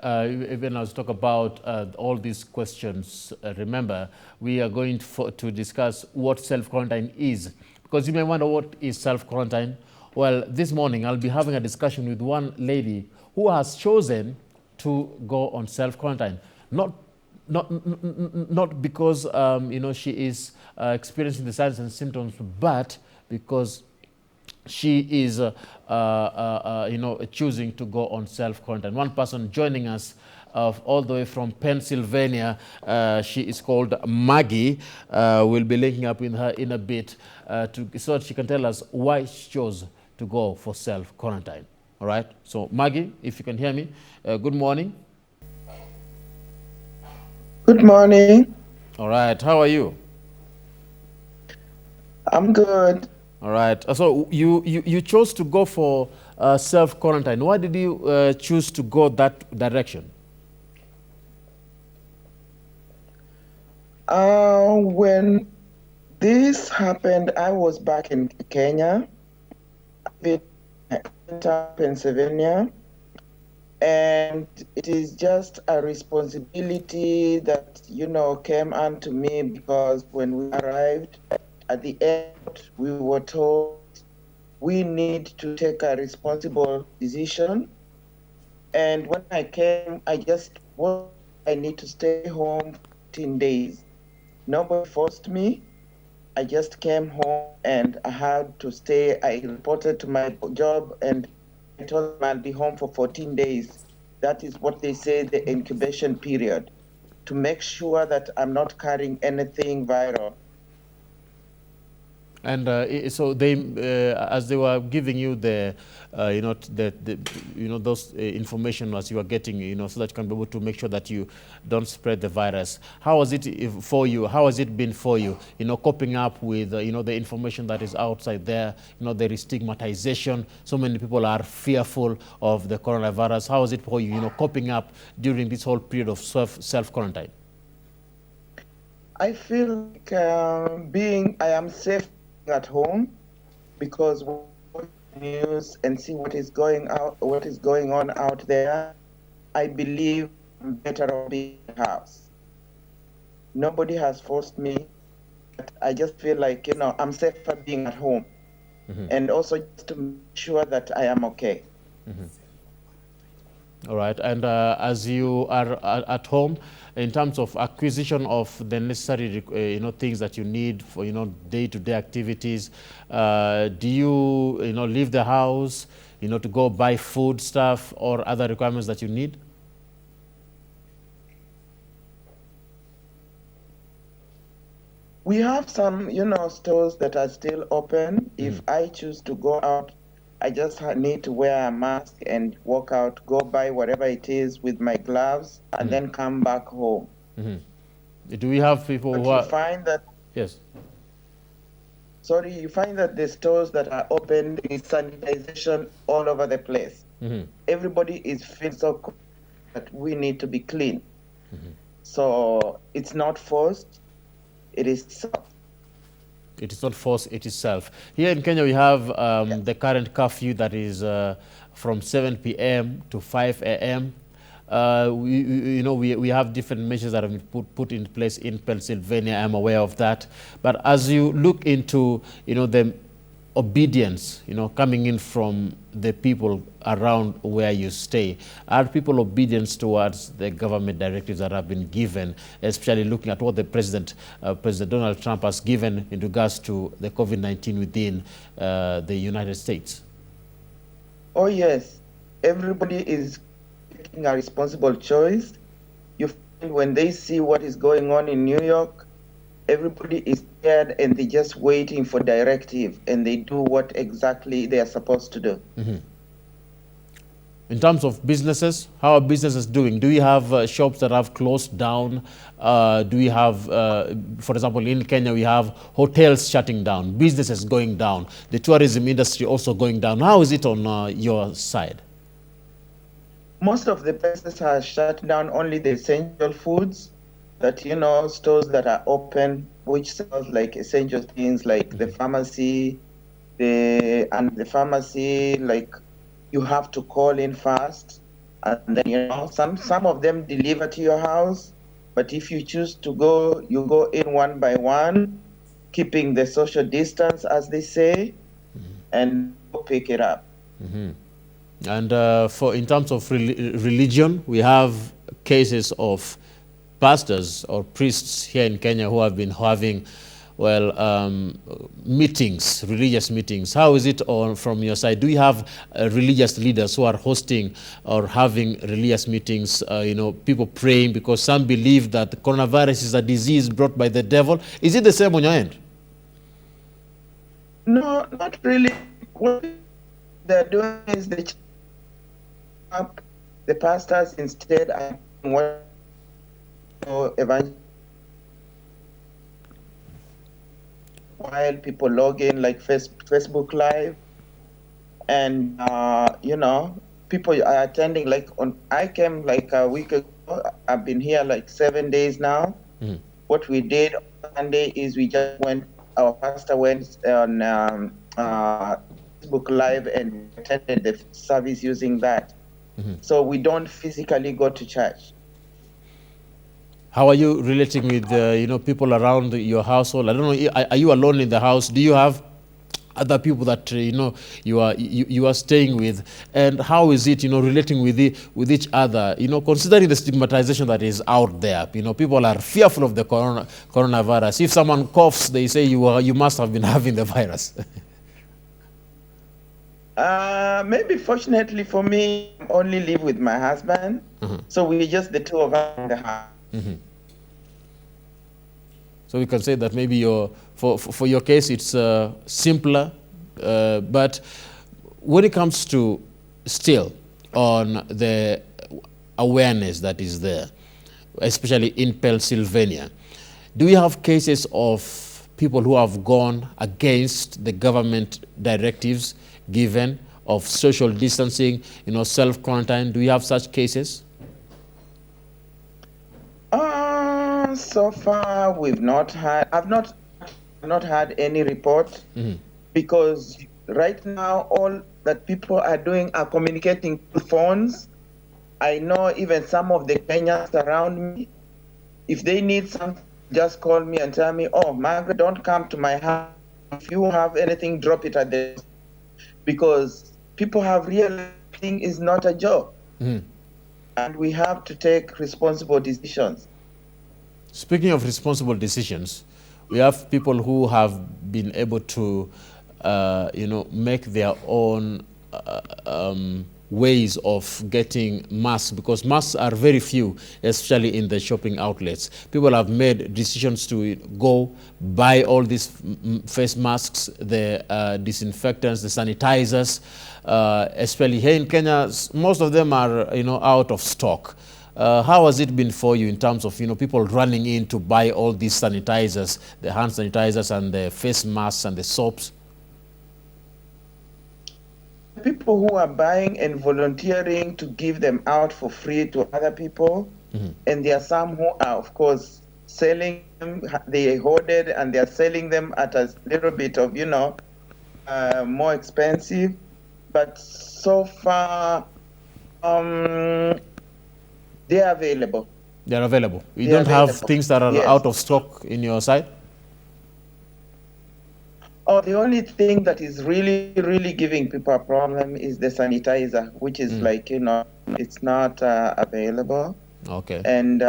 Even as we talk about all these questions, remember, we are going to discuss what self-quarantine is. Because you may wonder, what is self-quarantine? Well, this morning I'll be having a discussion with one lady who has chosen to go on self-quarantine. Not because she is experiencing the signs and symptoms, but because she is choosing to go on self-quarantine. One person joining us all the way from Pennsylvania, she is called Margie. We'll be linking up with her in a bit so that she can tell us why she chose to go for self-quarantine. All right, so Margie, if you can hear me, good morning. Good morning. All right, how are you? I'm good. All right, so you chose to go for self-quarantine. Why did you choose to go that direction? When this happened, I was back in Kenya, in Allentown, Pennsylvania, and it is just a responsibility that, came onto me, because when we arrived at the airport, we were told we need to take a responsible decision. And when I came, I need to stay home 14 days. Nobody forced me. I just came home and I had to stay. I reported to my job and I told them I'll be home for 14 days. That is what they say, the incubation period, to make sure that I'm not carrying anything viral. And so they, as they were giving you the, those information as you were getting, so that you can be able to make sure that you don't spread the virus. How was it for you? How has it been for you? Coping up with, the information that is outside there. There is stigmatization. So many people are fearful of the coronavirus. How is it for you? Coping up during this whole period of self-quarantine. I feel like I am safe at home, because we watch the news and see what is going on out there. I believe I'm better off being in the house. Nobody has forced me, but I just feel like, I'm safer being at home. And also just to make sure that I am okay. All right, and as you are at home, in terms of acquisition of the necessary, things that you need for, day-to-day activities, do you, leave the house, to go buy food stuff or other requirements that you need? We have some, stores that are still open. If I choose to go out, I just need to wear a mask and walk out, go buy whatever it is with my gloves, and then come back home. Do we have people But who are... you find that... Yes. Sorry, you find that the stores that are open, there is sanitization all over the place. Everybody is feeling so that we need to be clean. So it's not forced, it is self. It is not forced, it is self. Here in Kenya, we have the current curfew that is from 7 p.m. to 5 a.m. We have different measures that have been put in place in Pennsylvania. I'm aware of that. But as you look into, the obedience, coming in from the people around where you stay, are people obedient towards the government directives that have been given, especially looking at what the President Donald Trump has given in regards to the COVID-19 within the United States? Oh, yes. Everybody is making a responsible choice. You find when they see what is going on in New York, everybody is scared and they're just waiting for directive, and they do what exactly they are supposed to do. In terms of businesses, how are businesses doing? Do you have shops that have closed down? Do we have, for example, in Kenya, we have hotels shutting down, businesses going down, the tourism industry also going down. How is it on your side? Most of the places are shut down, only the essential foods that, stores that are open, which sells like essential things like the pharmacy, like you have to call in fast. And then, some of them deliver to your house, but if you choose to go, you go in one by one, keeping the social distance, as they say, and pick it up. And in terms of religion, we have cases of pastors or priests here in Kenya who have been having, well, meetings, religious meetings. How is it from your side? Do you have religious leaders who are hosting or having religious meetings, people praying, because some believe that the coronavirus is a disease brought by the devil? Is it the same on your end? No, not really. What they're doing is they up the pastors instead of what while people log in like Facebook Live, and people are attending. I came like a week ago. I've been here like 7 days now. What we did on Sunday is our pastor went on Facebook Live and attended the service using that. So we don't physically go to church. How are you relating with people around your household? I don't know. Are you alone in the house? Do you have other people that you are staying with? And how is it relating with each other? Considering the stigmatization that is out there. People are fearful of the coronavirus. If someone coughs, they say you must have been having the virus. Maybe fortunately for me, I only live with my husband, so we're just the two of us in the house. So we can say that maybe for your case it's simpler, but when it comes to still on the awareness that is there, especially in Pennsylvania, do you have cases of people who have gone against the government directives given of social distancing, self-quarantine? Do you have such cases? So far, I've not had any report, because right now all that people are doing are communicating through phones. I know even some of the Kenyans around me, if they need something, just call me and tell me, "Oh, Margaret, don't come to my house. If you have anything, drop it at the," because people have realized thing is not a joke, and we have to take responsible decisions. Speaking of responsible decisions, we have people who have been able to, make their own ways of getting masks, because masks are very few, especially in the shopping outlets. People have made decisions to go buy all these face masks, the disinfectants, the sanitizers, especially here in Kenya. Most of them are, out of stock. How has it been for you in terms of people running in to buy all these sanitizers, the hand sanitizers and the face masks and the soaps? People who are buying and volunteering to give them out for free to other people, and there are some who are, of course, selling them. They hoarded and they are selling them at a little bit of more expensive. But so far, they are available. They are available. You don't have things that are out of stock in your site? Oh, the only thing that is really, really giving people a problem is the sanitizer, which is it's not available. Okay. And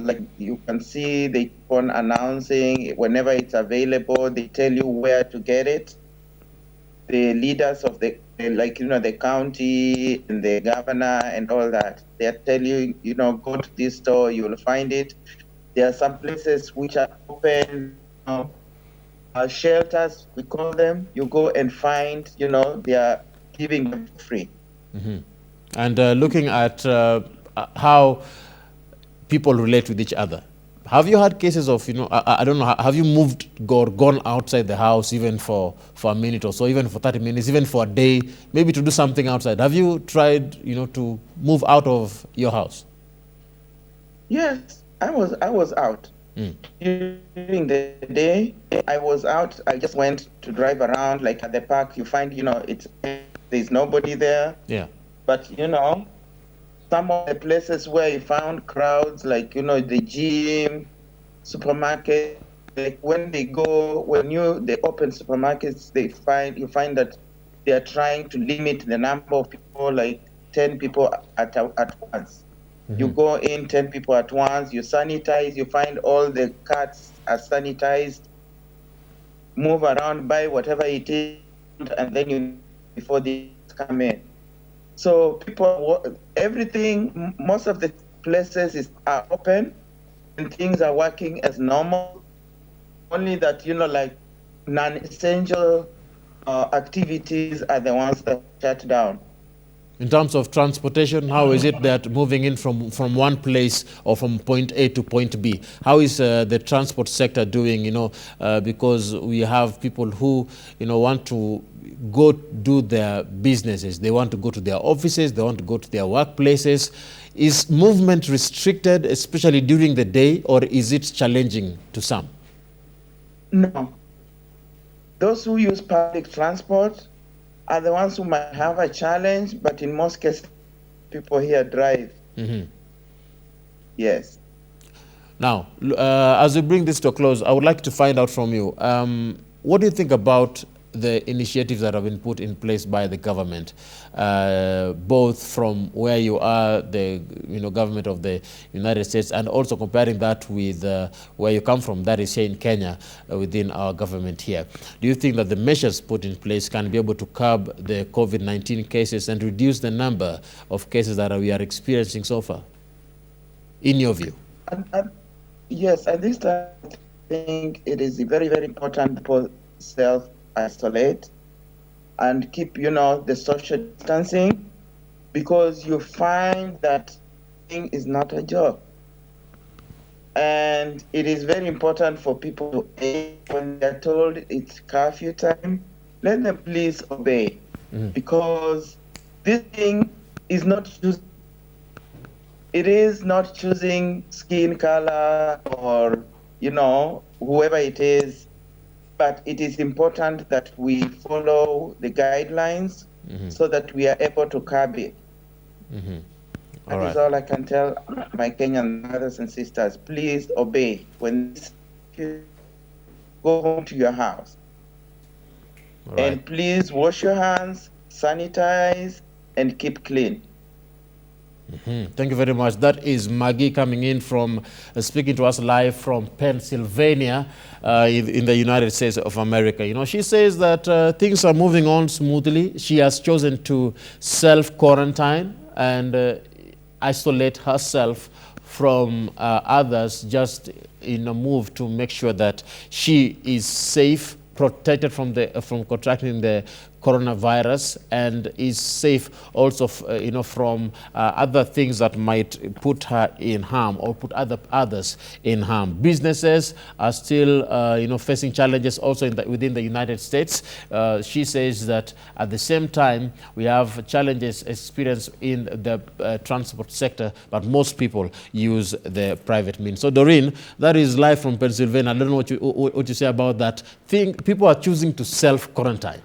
like you can see, they keep on announcing whenever it's available. They tell you where to get it. The leaders of the county and the governor and all that, they tell you, go to this store, you will find it. There are some places which are open, shelters, we call them. You go and find, they are giving them for free. And looking at how people relate with each other, have you had cases of, I don't know, have you moved or gone outside the house even for a minute or so, even for 30 minutes, even for a day, maybe to do something outside? Have you tried, to move out of your house? Yes, I was out. During the day, I was out. I just went to drive around, like at the park. You find, there's nobody there. Yeah. But, some of the places where you found crowds, like, the gym, supermarket, like when they open supermarkets, you find that they are trying to limit the number of people, like 10 people at once. You go in 10 people at once, you sanitize, you find all the carts are sanitized, move around, buy whatever it is, and then you before they come in. So most of the places are open and things are working as normal. Only that, like non-essential activities are the ones that shut down. In terms of transportation, how is it that moving in from one place or from point A to point B? How is the transport sector doing, because we have people who, want to go do their businesses. They want to go to their offices. They want to go to their workplaces. Is movement restricted, especially during the day, or is it challenging to some? No. Those who use public transport are the ones who might have a challenge, but in most cases, people here drive. Yes. Now, as we bring this to a close, I would like to find out from you, what do you think about the initiatives that have been put in place by the government, both from where you are, the government of the United States, and also comparing that with where you come from, that is here in Kenya, within our government here. Do you think that the measures put in place can be able to curb the COVID-19 cases and reduce the number of cases that we are experiencing so far, in your view? Yes, at this time, I think it is very, very important for self-isolate and keep, the social distancing, because you find that thing is not a joke. And it is very important for people to obey when they're told it's curfew time. Let them please obey, because this thing is not choosing skin color or, whoever it is. But it is important that we follow the guidelines so that we are able to curb it. That is all I can tell my Kenyan brothers and sisters. Please obey. When you go home to your house. And please wash your hands, sanitize, and keep clean. Thank you very much. That is Margie coming in from, speaking to us live from Pennsylvania in the United States of America. She says that things are moving on smoothly. She has chosen to self-quarantine and isolate herself from others, just in a move to make sure that she is safe, protected from contracting the coronavirus, and is safe also, from other things that might put her in harm or put others in harm. Businesses are still, facing challenges also within the United States. She says that at the same time, we have challenges experienced in the transport sector, but most people use the private means. So, Doreen, that is live from Pennsylvania. I don't know what you say about that thing. People are choosing to self-quarantine.